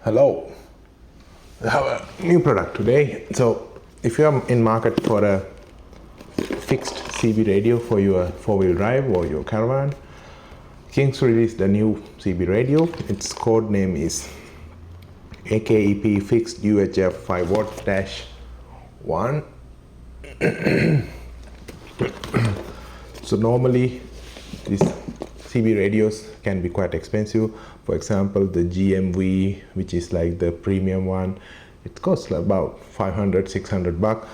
Hello, I have a new product today. So if you are in market for a fixed CB radio for your four-wheel drive or your caravan, King's released the new CB radio. Its code name is AKEP Fixed UHF 5W-1. So normally these CB radios can be quite expensive. For example, the GMV, which is like the premium one, it costs about 500-600 bucks.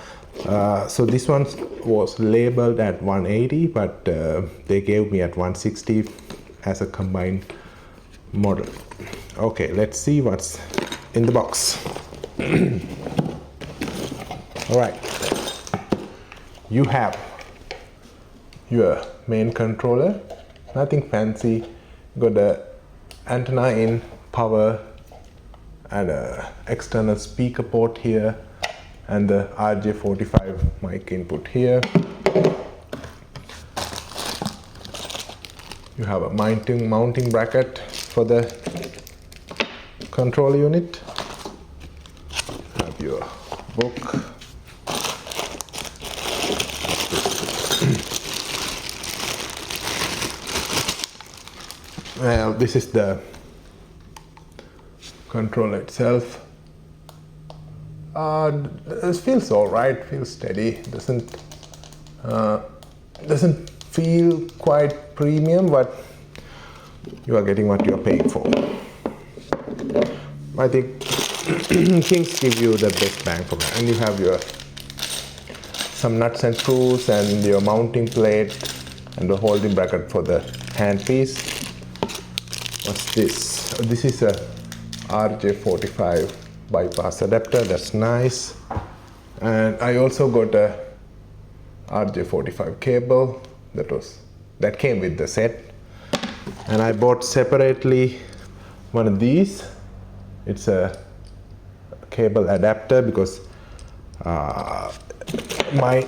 So this one was labeled at 180, but they gave me at 160 as a combined model. Okay, let's see what's in the box. All right, you have your main controller, nothing fancy. Got the antenna in, power, and a external speaker port here, and the RJ45 mic input here. You have a mounting bracket for the control unit. You have your book. Well, this is the controller itself. It feels all right, feels steady. Doesn't feel quite premium, but you are getting what you are paying for. I think Kings give you the best bang for buck. And you have your some nuts and screws and your mounting plate and the holding bracket for the handpiece. What's this? This is a RJ45 bypass adapter. That's nice. And I also got a RJ45 cable that came with the set. And I bought separately one of these. It's a cable adapter because my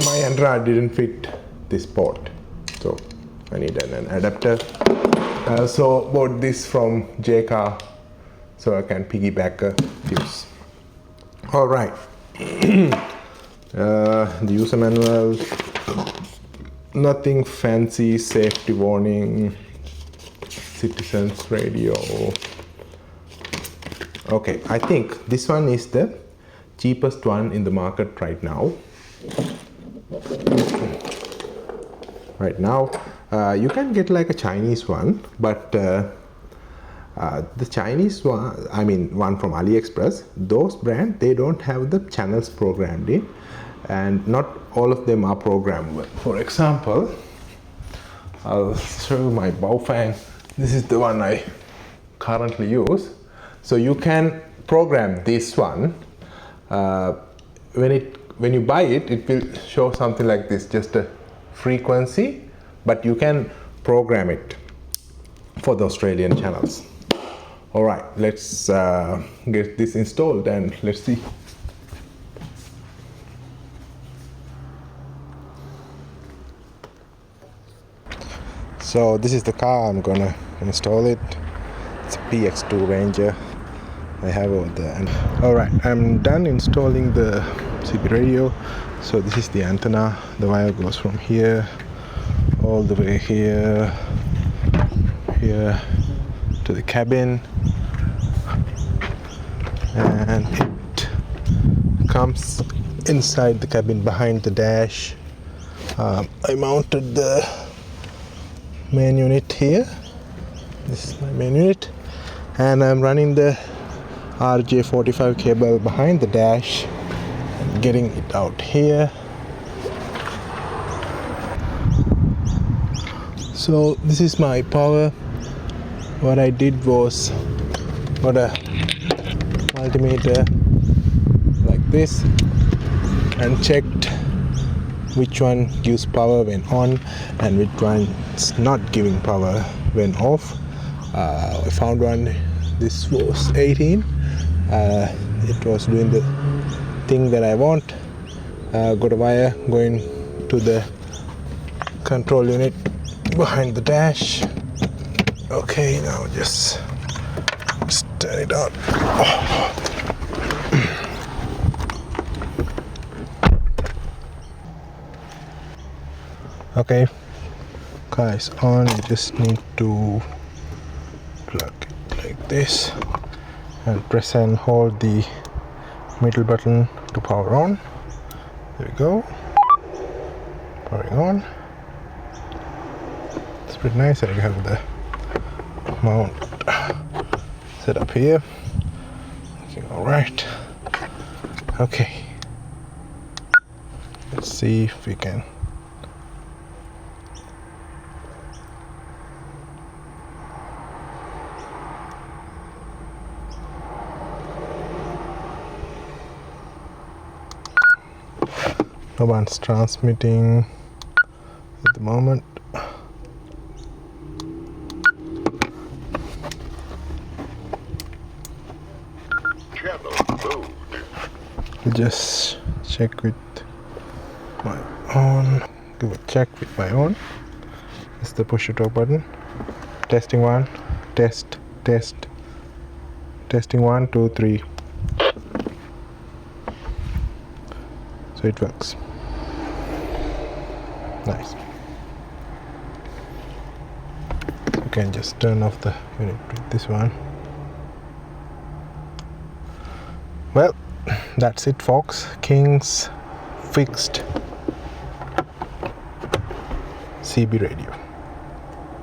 antenna didn't fit this port, so I need an adapter. I also bought this from JCar so I can piggyback a fuse. All right. The user manual, nothing fancy, safety warning, citizens radio. Okay, I think this one is the cheapest one in the market right now. You can get like a Chinese one, but the Chinese one, I mean one from AliExpress, those brands, they don't have the channels programmed in, and not all of them are programmable. For example, I'll show you my Baofeng. This is the one I currently use. So you can program this one. When you buy it, it will show something like this, just a frequency, but you can program it for the Australian channels. All right, let's get this installed and let's see. So this is the car I'm gonna install it. It's a PX2 Ranger I have over there. All right, I'm done installing the CB radio. So this is the antenna. The wire goes from here all the way here to the cabin, and it comes inside the cabin behind the dash. I mounted the main unit here. This is my main unit, and I'm running the RJ45 cable behind the dash and getting it out here. So this is my power. What I did was got a multimeter like this and checked which one gives power when on and which one's not giving power when off. I found one. This was 18. It was doing the thing that I want. Got a wire going to the control unit behind the dash. Okay, now just turn it on. Okay, car is on. You just need to plug it like this and press and hold the middle button to power on. There we go. Powering on. It's pretty nice that you have the mount set up here. Looking alright. Okay. Let's see if we can. No one's transmitting at the moment. I'll just check with my own. Give a check with my own. It's the push to talk button. Testing one. Test. Testing 1, 2, 3. So it works. Nice. You can just turn off the unit with this one. Well, that's it, folks. King's fixed CB radio.